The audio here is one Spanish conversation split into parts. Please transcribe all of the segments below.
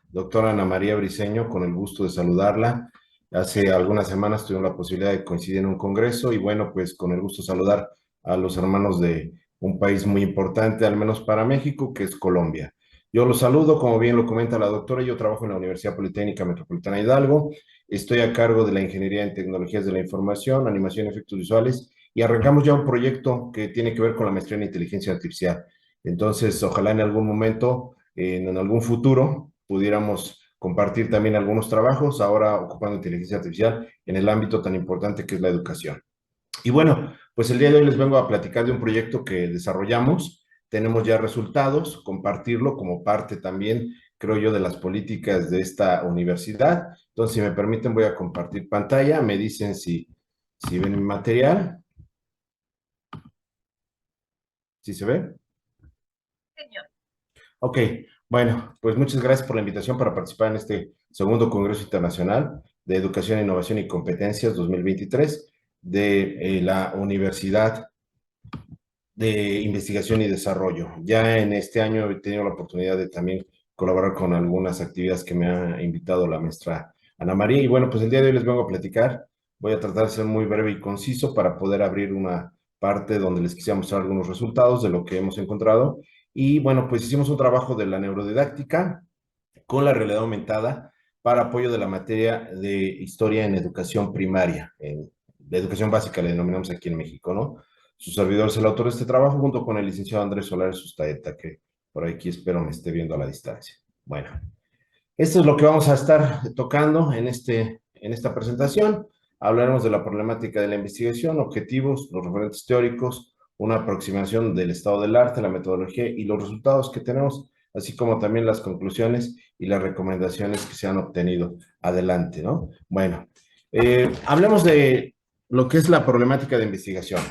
Doctora Ana María Briceño, con el gusto de saludarla. Hace algunas semanas tuvimos la posibilidad de coincidir en un congreso y bueno, pues con el gusto de saludar a los hermanos de un país muy importante, al menos para México, que es Colombia. Yo los saludo, como bien lo comenta la doctora, yo trabajo en la Universidad Politécnica Metropolitana de Hidalgo, estoy a cargo de la Ingeniería en Tecnologías de la Información, Animación y Efectos Visuales y arrancamos ya un proyecto que tiene que ver con la maestría en inteligencia artificial. Entonces, ojalá en algún momento, en algún futuro, pudiéramos compartir también algunos trabajos, ahora ocupando inteligencia artificial en el ámbito tan importante que es la educación. Y bueno, pues el día de hoy les vengo a platicar de un proyecto que desarrollamos. Tenemos ya resultados, compartirlo como parte también, creo yo, de las políticas de esta universidad. Entonces, si me permiten, voy a compartir pantalla. Me dicen si ven mi material, si se ve. Señor. Ok, bueno, pues muchas gracias por la invitación para participar en este segundo Congreso Internacional de Educación, Innovación y Competencias 2023 de la Universidad de Investigación y Desarrollo. Ya en este año he tenido la oportunidad de también colaborar con algunas actividades que me ha invitado la maestra Ana María. Y bueno, pues el día de hoy les vengo a platicar. Voy a tratar de ser muy breve y conciso para poder abrir una parte donde les quisiera mostrar algunos resultados de lo que hemos encontrado. Y bueno, pues hicimos un trabajo de la neurodidáctica con la realidad aumentada para apoyo de la materia de historia en educación primaria, en la educación básica le denominamos aquí en México, ¿no? Su servidor es el autor de este trabajo junto con el licenciado Andrés Solares Sustaeta, que por aquí espero me esté viendo a la distancia. Bueno, esto es lo que vamos a estar tocando en esta presentación. Hablaremos de la problemática de la investigación, objetivos, los referentes teóricos, una aproximación del estado del arte, la metodología y los resultados que tenemos, así como también las conclusiones y las recomendaciones que se han obtenido. Adelante, ¿no? Bueno, hablemos de lo que es la problemática de investigación.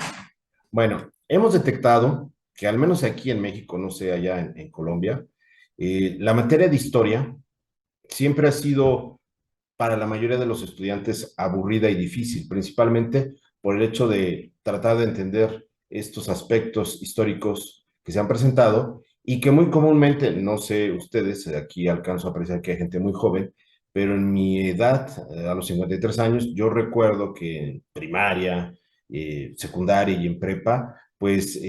Bueno, hemos detectado que al menos aquí en México, no sé, allá en Colombia, la materia de historia siempre ha sido para la mayoría de los estudiantes aburrida y difícil, principalmente por el hecho de tratar de entender estos aspectos históricos que se han presentado y que muy comúnmente, no sé ustedes, aquí alcanzo a apreciar que hay gente muy joven, pero en mi edad, a los 53 años, yo recuerdo que en primaria, secundaria y en prepa, pues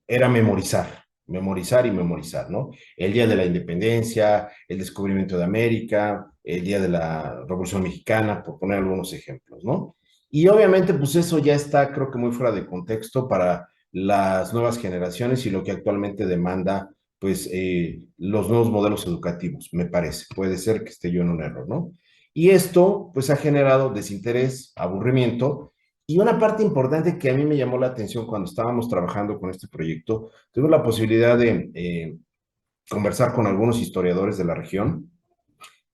era memorizar y memorizar, ¿no? El Día de la Independencia, el descubrimiento de América, el Día de la Revolución Mexicana, por poner algunos ejemplos, ¿no? Y obviamente, pues eso ya está, creo que muy fuera de contexto para las nuevas generaciones y lo que actualmente demanda, pues, los nuevos modelos educativos, me parece. Puede ser que esté yo en un error, ¿no? Y esto, pues, ha generado desinterés, aburrimiento, y una parte importante que a mí me llamó la atención cuando estábamos trabajando con este proyecto, tuve la posibilidad de conversar con algunos historiadores de la región.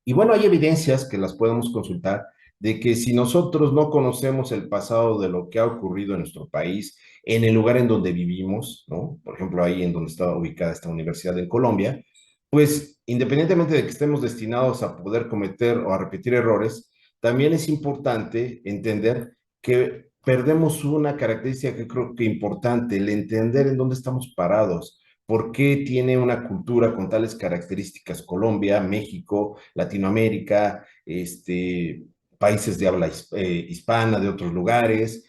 Y bueno, hay evidencias que las podemos consultar de que si nosotros no conocemos el pasado de lo que ha ocurrido en nuestro país, en el lugar en donde vivimos, ¿no? Por ejemplo, ahí en donde está ubicada esta universidad en Colombia, pues independientemente de que estemos destinados a poder cometer o a repetir errores, también es importante entender que perdemos una característica que creo que importante, el entender en dónde estamos parados, por qué tiene una cultura con tales características Colombia, México, Latinoamérica, países de habla hispana de otros lugares,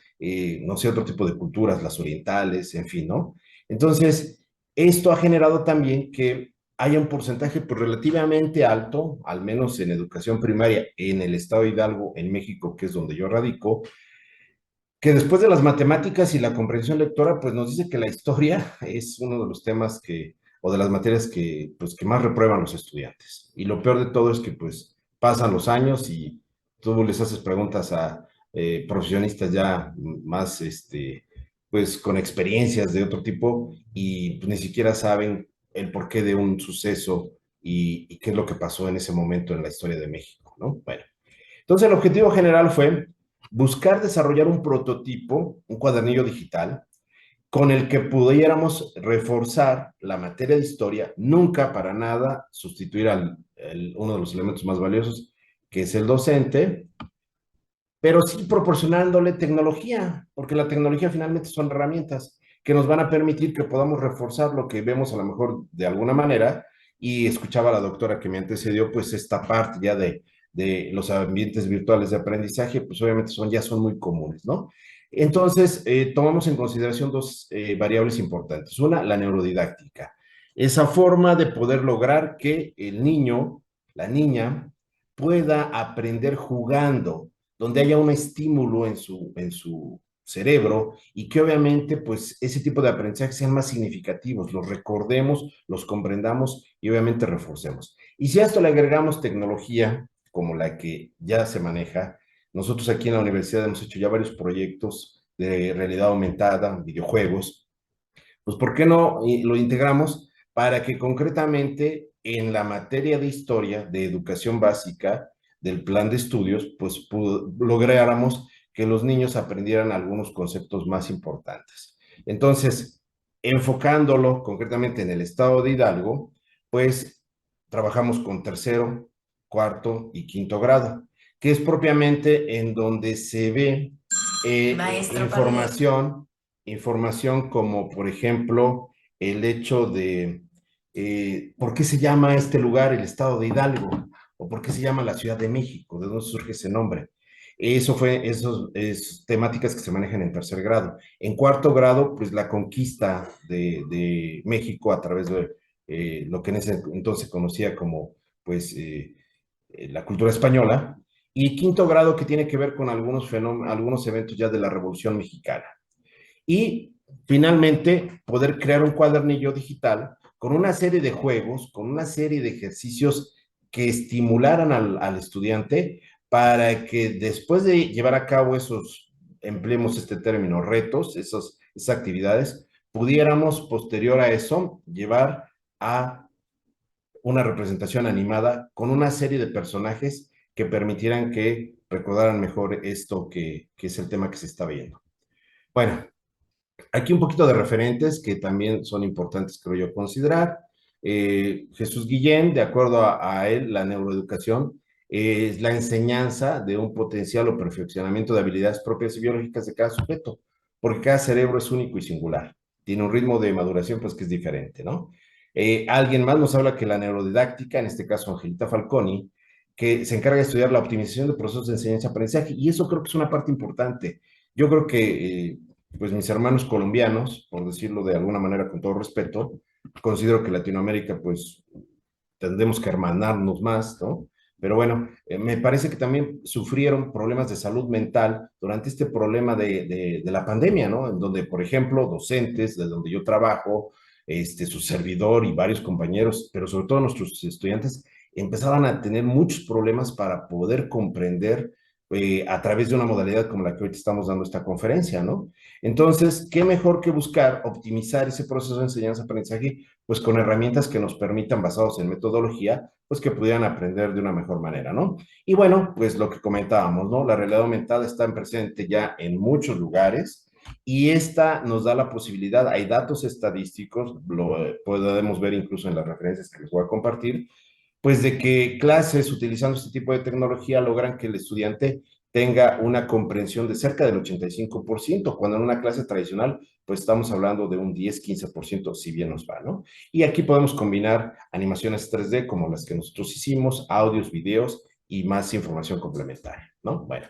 no sé, otro tipo de culturas, las orientales, en fin, ¿no? Entonces, esto ha generado también que haya un porcentaje pues, relativamente alto, al menos en educación primaria en el estado de Hidalgo, en México, que es donde yo radico, que después de las matemáticas y la comprensión lectora, pues nos dice que la historia es uno de los temas que, o de las materias que, pues, que más reprueban los estudiantes. Y lo peor de todo es que, pues, pasan los años y tú les haces preguntas a profesionistas ya más, pues, con experiencias de otro tipo y pues, ni siquiera saben el porqué de un suceso y qué es lo que pasó en ese momento en la historia de México, ¿no? Bueno, entonces el objetivo general fue buscar desarrollar un prototipo, un cuadernillo digital, con el que pudiéramos reforzar la materia de historia, nunca para nada sustituir uno de los elementos más valiosos, que es el docente, pero sí proporcionándole tecnología, porque la tecnología finalmente son herramientas que nos van a permitir que podamos reforzar lo que vemos a lo mejor de alguna manera y escuchaba a la doctora que me antecedió, pues esta parte ya de los ambientes virtuales de aprendizaje, pues obviamente ya son muy comunes, ¿no? Entonces, tomamos en consideración dos variables importantes. Una, la neurodidáctica. Esa forma de poder lograr que el niño, la niña, pueda aprender jugando, donde haya un estímulo en su cerebro y que obviamente pues ese tipo de aprendizaje sean más significativos, los recordemos, los comprendamos y obviamente reforcemos. Y si a esto le agregamos tecnología como la que ya se maneja, nosotros aquí en la universidad hemos hecho ya varios proyectos de realidad aumentada, videojuegos, pues ¿por qué no lo integramos para que concretamente en la materia de historia, de educación básica, del plan de estudios, pues lográramos que los niños aprendieran algunos conceptos más importantes? Entonces, enfocándolo concretamente en el estado de Hidalgo, pues trabajamos con tercero, cuarto y quinto grado, que es propiamente en donde se ve información como, por ejemplo, el hecho de por qué se llama este lugar el estado de Hidalgo, o por qué se llama la Ciudad de México, de dónde surge ese nombre. Esas temáticas que se manejan en tercer grado. En cuarto grado, pues la conquista de México a través de lo que en ese entonces se conocía como, pues, la cultura española, y quinto grado que tiene que ver con algunos eventos ya de la Revolución Mexicana. Y finalmente, poder crear un cuadernillo digital con una serie de juegos, con una serie de ejercicios que estimularan al estudiante para que después de llevar a cabo esos, empleemos este término, retos, esas actividades, pudiéramos posterior a eso llevar a una representación animada con una serie de personajes que permitieran que recordaran mejor esto que es el tema que se está viendo. Bueno, aquí un poquito de referentes que también son importantes, creo yo, considerar. Jesús Guillén, de acuerdo a él, la neuroeducación es la enseñanza de un potencial o perfeccionamiento de habilidades propias y biológicas de cada sujeto, porque cada cerebro es único y singular. Tiene un ritmo de maduración, pues, que es diferente, ¿no? Alguien más nos habla que la neurodidáctica, en este caso Angelita Falconi, que se encarga de estudiar la optimización de procesos de enseñanza-aprendizaje, y eso creo que es una parte importante. Yo creo que pues mis hermanos colombianos, por decirlo de alguna manera con todo respeto, considero que Latinoamérica pues tendremos que hermanarnos más, ¿no? Pero bueno, me parece que también sufrieron problemas de salud mental durante este problema de la pandemia, ¿no? En donde, por ejemplo, docentes, de donde yo trabajo, su servidor y varios compañeros, pero sobre todo nuestros estudiantes, empezaban a tener muchos problemas para poder comprender a través de una modalidad como la que hoy estamos dando esta conferencia, ¿no? Entonces, ¿qué mejor que buscar optimizar ese proceso de enseñanza-aprendizaje pues con herramientas que nos permitan, basados en metodología, pues que pudieran aprender de una mejor manera, ¿no? Y bueno, pues lo que comentábamos, ¿no? La realidad aumentada está presente ya en muchos lugares y esta nos da la posibilidad, hay datos estadísticos, lo podemos ver incluso en las referencias que les voy a compartir, pues de que clases utilizando este tipo de tecnología logran que el estudiante tenga una comprensión de cerca del 85%, cuando en una clase tradicional, pues estamos hablando de un 10-15%, si bien nos va, ¿no? Y aquí podemos combinar animaciones 3D como las que nosotros hicimos, audios, videos y más información complementaria, ¿no? Bueno,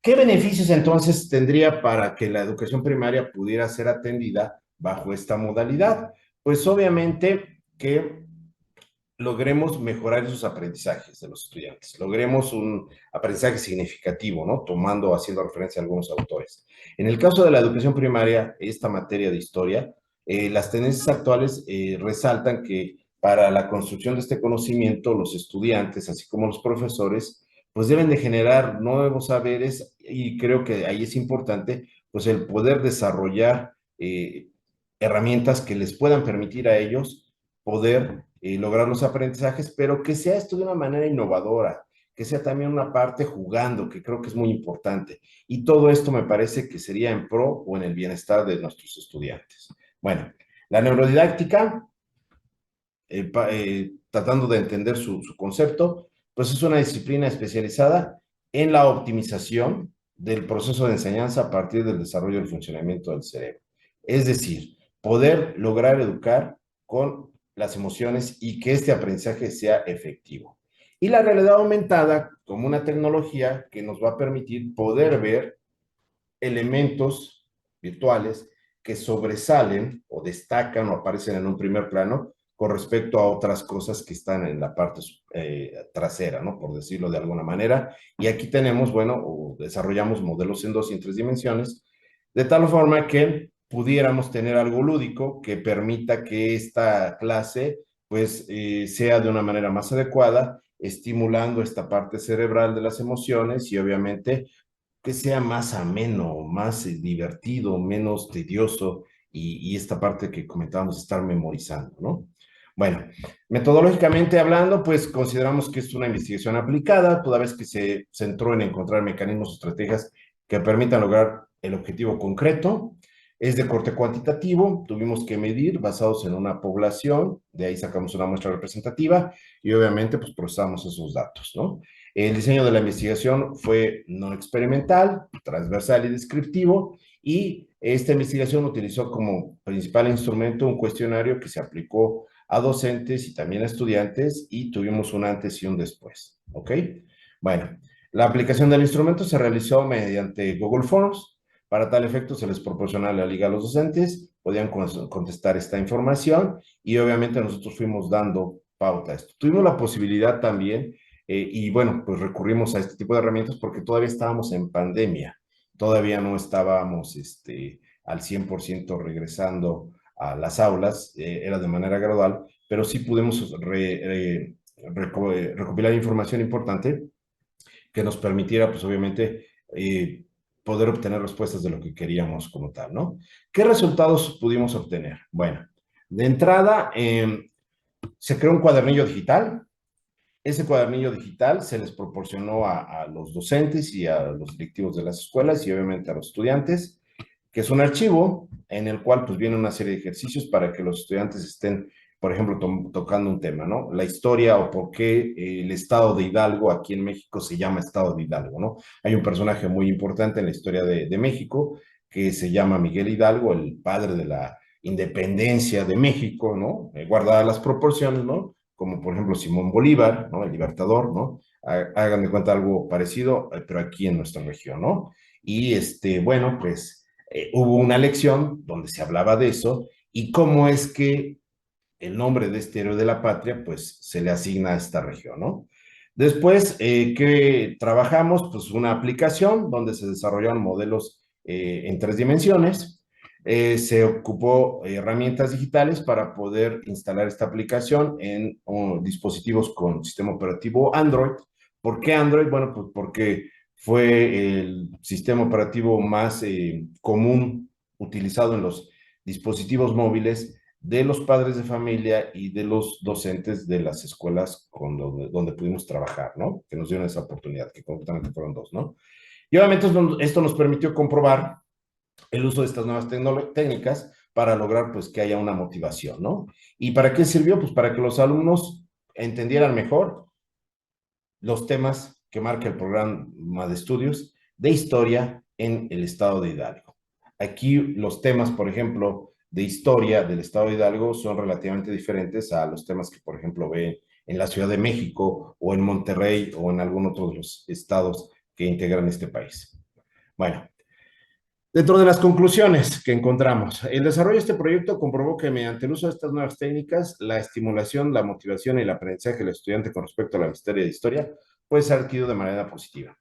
¿qué beneficios entonces tendría para que la educación primaria pudiera ser atendida bajo esta modalidad? Pues obviamente que logremos mejorar esos aprendizajes de los estudiantes, logremos un aprendizaje significativo, ¿no? Tomando, haciendo referencia a algunos autores. En el caso de la educación primaria, esta materia de historia, las tendencias actuales resaltan que para la construcción de este conocimiento, los estudiantes, así como los profesores, pues deben de generar nuevos saberes y creo que ahí es importante, pues el poder desarrollar herramientas que les puedan permitir a ellos poder lograr los aprendizajes, pero que sea esto de una manera innovadora, que sea también una parte jugando, que creo que es muy importante. Y todo esto me parece que sería en pro o en el bienestar de nuestros estudiantes. Bueno, la neurodidáctica, tratando de entender su concepto, pues es una disciplina especializada en la optimización del proceso de enseñanza a partir del desarrollo del funcionamiento del cerebro. Es decir, poder lograr educar con las emociones y que este aprendizaje sea efectivo. Y la realidad aumentada como una tecnología que nos va a permitir poder ver elementos virtuales que sobresalen o destacan o aparecen en un primer plano con respecto a otras cosas que están en la parte trasera, ¿no? Por decirlo de alguna manera. Y aquí tenemos, bueno, desarrollamos modelos en 2 y en 3 dimensiones, de tal forma que pudiéramos tener algo lúdico que permita que esta clase, pues, sea de una manera más adecuada, estimulando esta parte cerebral de las emociones y obviamente que sea más ameno, más divertido, menos tedioso y esta parte que comentábamos, estar memorizando, ¿no? Bueno, metodológicamente hablando, pues consideramos que es una investigación aplicada, toda vez que se centró en encontrar mecanismos o estrategias que permitan lograr el objetivo concreto. Es de corte cuantitativo, tuvimos que medir basados en una población, de ahí sacamos una muestra representativa y obviamente pues procesamos esos datos, ¿no? El diseño de la investigación fue no experimental, transversal y descriptivo, y esta investigación utilizó como principal instrumento un cuestionario que se aplicó a docentes y también a estudiantes, y tuvimos un antes y un después, ¿ok? Bueno, la aplicación del instrumento se realizó mediante Google Forms. Para tal efecto, se les proporcionó la liga a los docentes, podían contestar esta información y obviamente nosotros fuimos dando pauta a esto. Tuvimos la posibilidad también y bueno, pues recurrimos a este tipo de herramientas porque todavía estábamos en pandemia, todavía no estábamos al 100% regresando a las aulas, era de manera gradual, pero sí pudimos recopilar información importante que nos permitiera, pues obviamente, poder obtener respuestas de lo que queríamos como tal, ¿no? ¿Qué resultados pudimos obtener? Bueno, de entrada, se creó un cuadernillo digital. Ese cuadernillo digital se les proporcionó a los docentes y a los directivos de las escuelas y obviamente a los estudiantes, que es un archivo en el cual pues viene una serie de ejercicios para que los estudiantes estén, por ejemplo, tocando un tema, ¿no? La historia o por qué el estado de Hidalgo aquí en México se llama estado de Hidalgo, ¿no? Hay un personaje muy importante en la historia de México que se llama Miguel Hidalgo, el padre de la independencia de México, ¿no? Guardadas las proporciones, ¿no? Como por ejemplo Simón Bolívar, ¿no? El libertador, ¿no? Hagan de cuenta algo parecido, pero aquí en nuestra región, ¿no? Y bueno, pues hubo una lección donde se hablaba de eso y cómo es que el nombre de este héroe de la patria, pues se le asigna a esta región, ¿no? Después, ¿qué trabajamos? Pues una aplicación donde se desarrollaron modelos en 3 dimensiones. Se ocupó herramientas digitales para poder instalar esta aplicación en dispositivos con sistema operativo Android. ¿Por qué Android? Bueno, pues porque fue el sistema operativo más común utilizado en los dispositivos móviles de los padres de familia y de los docentes de las escuelas donde pudimos trabajar, ¿no? Que nos dieron esa oportunidad, que concretamente fueron 2, ¿no? Y obviamente esto nos permitió comprobar el uso de estas nuevas técnicas para lograr, pues, que haya una motivación, ¿no? ¿Y para qué sirvió? Pues para que los alumnos entendieran mejor los temas que marca el programa de estudios de historia en el estado de Hidalgo. Aquí los temas, por ejemplo, de historia del estado de Hidalgo son relativamente diferentes a los temas que, por ejemplo, ve en la Ciudad de México o en Monterrey o en algún otro de los estados que integran este país. Bueno, dentro de las conclusiones que encontramos, el desarrollo de este proyecto comprobó que mediante el uso de estas nuevas técnicas, la estimulación, la motivación y el aprendizaje del estudiante con respecto a la historia puede ser adquirido de manera positiva,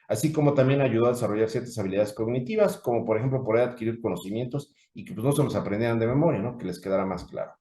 así como también ayudó a desarrollar ciertas habilidades cognitivas, como por ejemplo poder adquirir conocimientos y que pues, no se los aprendieran de memoria, ¿no? Que les quedara más claro.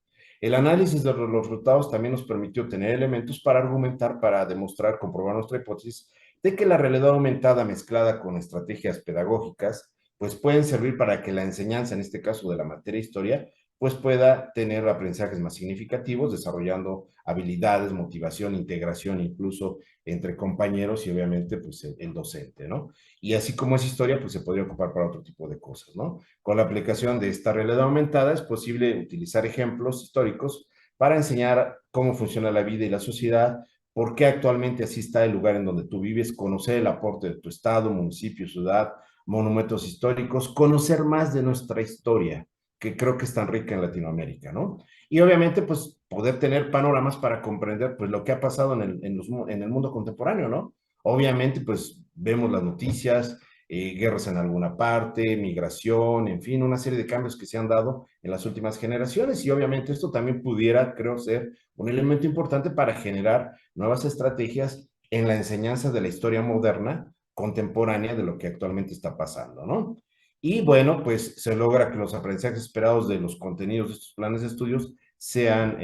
El análisis de los resultados también nos permitió tener elementos para argumentar, para demostrar, comprobar nuestra hipótesis de que la realidad aumentada mezclada con estrategias pedagógicas pues pueden servir para que la enseñanza, en este caso de la materia historia, pues pueda tener aprendizajes más significativos, desarrollando habilidades, motivación, integración, incluso entre compañeros y obviamente pues el docente, ¿no? Y así como es historia, pues se podría ocupar para otro tipo de cosas, ¿no? Con la aplicación de esta realidad aumentada es posible utilizar ejemplos históricos para enseñar cómo funciona la vida y la sociedad, por qué actualmente así está el lugar en donde tú vives, conocer el aporte de tu estado, municipio, ciudad, monumentos históricos, conocer más de nuestra historia, que creo que es tan rica en Latinoamérica, ¿no? Y obviamente, pues, poder tener panoramas para comprender, pues, lo que ha pasado en el mundo contemporáneo, ¿no? Obviamente, pues, vemos las noticias, guerras en alguna parte, migración, en fin, una serie de cambios que se han dado en las últimas generaciones y obviamente esto también pudiera, creo, ser un elemento importante para generar nuevas estrategias en la enseñanza de la historia moderna, contemporánea de lo que actualmente está pasando, ¿no? Y bueno, pues se logra que los aprendizajes esperados de los contenidos de estos planes de estudios sean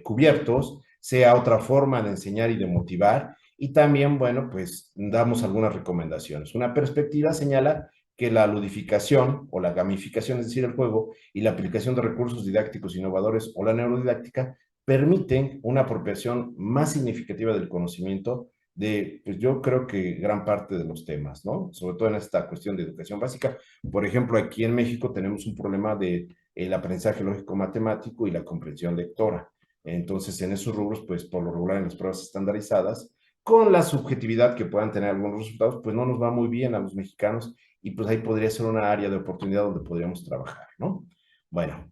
cubiertos, sea otra forma de enseñar y de motivar. Y también, bueno, pues damos algunas recomendaciones. Una perspectiva señala que la ludificación o la gamificación, es decir, el juego, y la aplicación de recursos didácticos innovadores o la neurodidáctica permiten una apropiación más significativa del conocimiento de, pues yo creo que gran parte de los temas, ¿no? Sobre todo en esta cuestión de educación básica. Por ejemplo, aquí en México tenemos un problema de el aprendizaje lógico matemático y la comprensión lectora. Entonces, en esos rubros, pues por lo regular en las pruebas estandarizadas, con la subjetividad que puedan tener algunos resultados, pues no nos va muy bien a los mexicanos y pues ahí podría ser una área de oportunidad donde podríamos trabajar, ¿no? Bueno,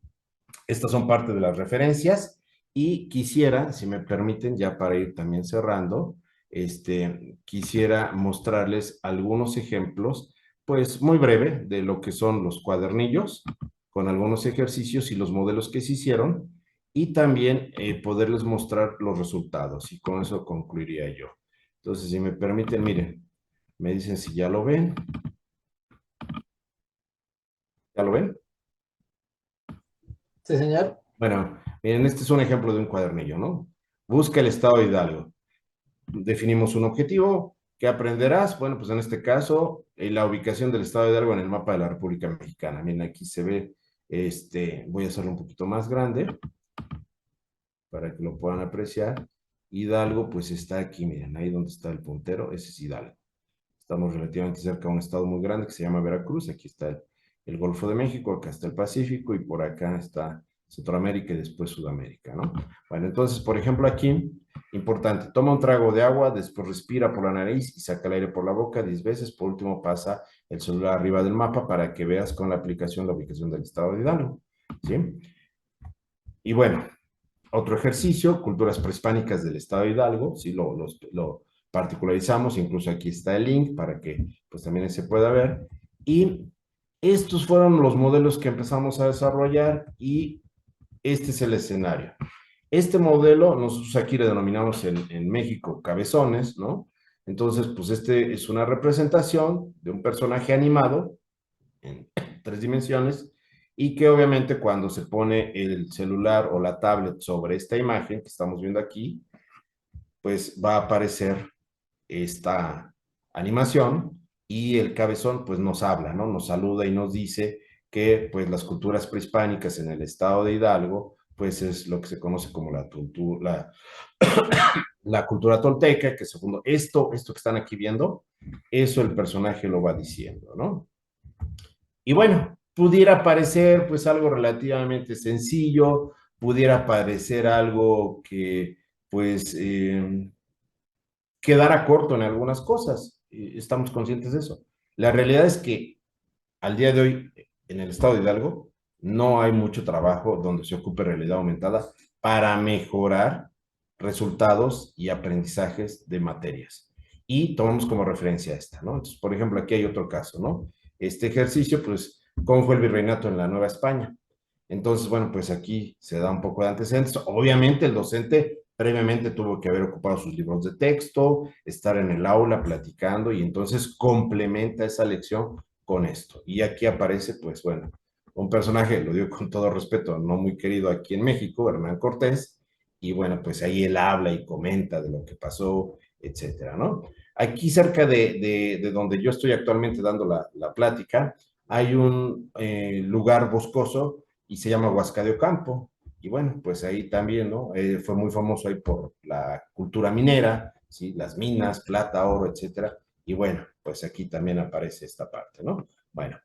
estas son parte de las referencias y quisiera, si me permiten, ya para ir también cerrando, quisiera mostrarles algunos ejemplos, pues muy breve, de lo que son los cuadernillos, con algunos ejercicios y los modelos que se hicieron, y también poderles mostrar los resultados, y con eso concluiría yo. Entonces, si me permiten, miren, me dicen si ya lo ven. ¿Ya lo ven? Sí, señor. Bueno, miren, este es un ejemplo de un cuadernillo, ¿no? Busca el estado de Hidalgo. Definimos un objetivo. ¿Qué aprenderás? Bueno, pues en este caso, la ubicación del estado de Hidalgo en el mapa de la República Mexicana. Miren, aquí se ve, voy a hacerlo un poquito más grande para que lo puedan apreciar. Hidalgo, pues está aquí, miren, ahí donde está el puntero, ese es Hidalgo. Estamos relativamente cerca de un estado muy grande que se llama Veracruz. Aquí está el Golfo de México, acá está el Pacífico y por acá está Centroamérica y después Sudamérica, ¿no? Bueno, entonces, por ejemplo, aquí, importante, toma un trago de agua, después respira por la nariz y saca el aire por la boca 10 veces. Por último, pasa el celular arriba del mapa para que veas con la aplicación la ubicación del estado de Hidalgo, ¿sí? Y bueno, otro ejercicio, culturas prehispánicas del estado de Hidalgo, ¿sí? Lo particularizamos, incluso aquí está el link para que pues también se pueda ver. Y estos fueron los modelos que empezamos a desarrollar y este es el escenario. Este modelo, nosotros aquí le denominamos en México cabezones, ¿no? Entonces, pues este es una representación de un personaje animado en 3 dimensiones y que obviamente cuando se pone el celular o la tablet sobre esta imagen que estamos viendo aquí, pues va a aparecer esta animación y el cabezón pues nos habla, ¿no? Nos saluda y nos dice que pues las culturas prehispánicas en el estado de Hidalgo pues es lo que se conoce como la cultura tolteca, que se fundó. Esto que están aquí viendo, eso el personaje lo va diciendo, ¿no? Y bueno, pudiera parecer pues algo relativamente sencillo, pudiera parecer algo que pues quedara corto en algunas cosas. Estamos conscientes de eso. La realidad es que al día de hoy en el estado de Hidalgo no hay mucho trabajo donde se ocupe realidad aumentada para mejorar resultados y aprendizajes de materias. Y tomamos como referencia esta, ¿no? Entonces, por ejemplo, aquí hay otro caso, ¿no? Este ejercicio, pues, ¿cómo fue el virreinato en la Nueva España? Entonces, bueno, pues aquí se da un poco de antecedentes. Obviamente el docente previamente tuvo que haber ocupado sus libros de texto, estar en el aula platicando y entonces complementa esa lección con esto. Y aquí aparece, pues bueno, un personaje, lo digo con todo respeto, no muy querido aquí en México, Hernán Cortés, y bueno, pues ahí él habla y comenta de lo que pasó, etcétera, ¿no? Aquí cerca de donde yo estoy actualmente dando la plática, hay un lugar boscoso y se llama Huasca de Ocampo. Y bueno, pues ahí también, ¿no? Fue muy famoso ahí por la cultura minera, ¿sí? Las minas, plata, oro, etcétera. Y bueno, pues aquí también aparece esta parte, ¿no? Bueno,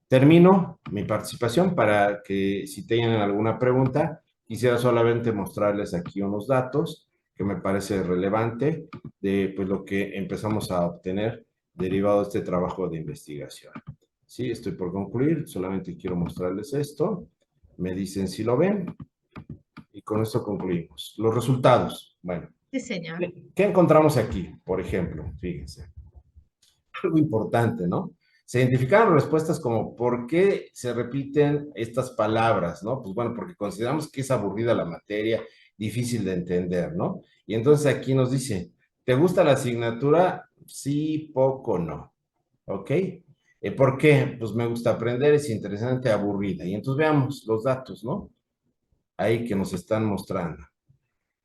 termino mi participación para que si tienen alguna pregunta, quisiera solamente mostrarles aquí unos datos que me parece relevante de pues, lo que empezamos a obtener derivado de este trabajo de investigación. Sí, estoy por concluir, solamente quiero mostrarles esto. Me dicen si lo ven y con esto concluimos. Los resultados. Bueno, Sí, señor. ¿qué encontramos aquí? Por ejemplo, fíjense, algo importante, ¿no? Se identificaron respuestas como ¿por qué se repiten estas palabras, ¿no? Pues bueno, porque consideramos que es aburrida la materia, difícil de entender, ¿no? Y entonces aquí nos dice, ¿te gusta la asignatura? Sí, poco, no. ¿Ok? ¿Por qué? Pues me gusta aprender, es interesante, aburrida. Y entonces veamos los datos, ¿no? Ahí que nos están mostrando.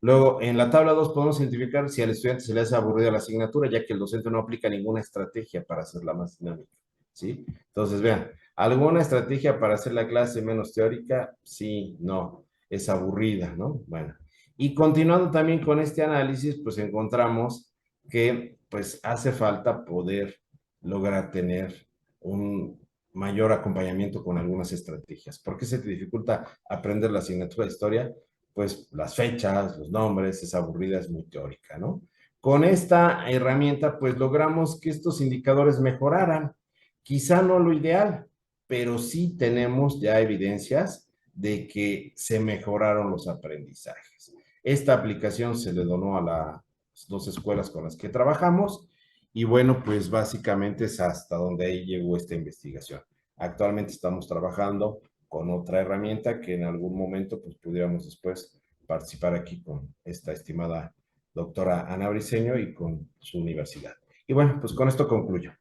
Luego, en la tabla 2 podemos identificar si al estudiante se le hace aburrida la asignatura, ya que el docente no aplica ninguna estrategia para hacerla más dinámica, ¿sí? Entonces, vean, ¿alguna estrategia para hacer la clase menos teórica? Sí, no, es aburrida, ¿no? Bueno, y continuando también con este análisis, pues encontramos que pues hace falta poder lograr tener un mayor acompañamiento con algunas estrategias. ¿Por qué se te dificulta aprender la asignatura de historia? Pues las fechas, los nombres, es aburrida, es muy teórica, ¿no? Con esta herramienta, pues logramos que estos indicadores mejoraran. Quizá no lo ideal, pero sí tenemos ya evidencias de que se mejoraron los aprendizajes. Esta aplicación se le donó a las dos escuelas con las que trabajamos y bueno, pues básicamente es hasta donde ahí llegó esta investigación. Actualmente estamos trabajando con otra herramienta que en algún momento pues pudiéramos después participar aquí con esta estimada doctora Ana Briceño y con su universidad. Y bueno, pues con esto concluyo.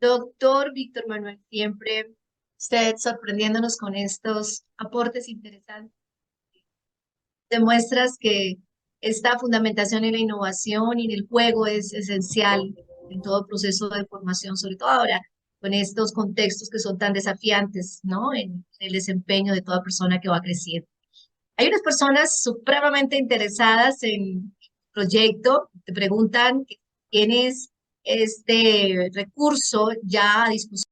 Doctor Víctor Manuel, siempre usted sorprendiéndonos con estos aportes interesantes. Demuestras que esta fundamentación en la innovación y en el juego es esencial en todo proceso de formación, sobre todo ahora con estos contextos que son tan desafiantes, ¿no? En el desempeño de toda persona que va creciendo. Hay unas personas supremamente interesadas en el proyecto, te preguntan que tienes este recurso ya a disposición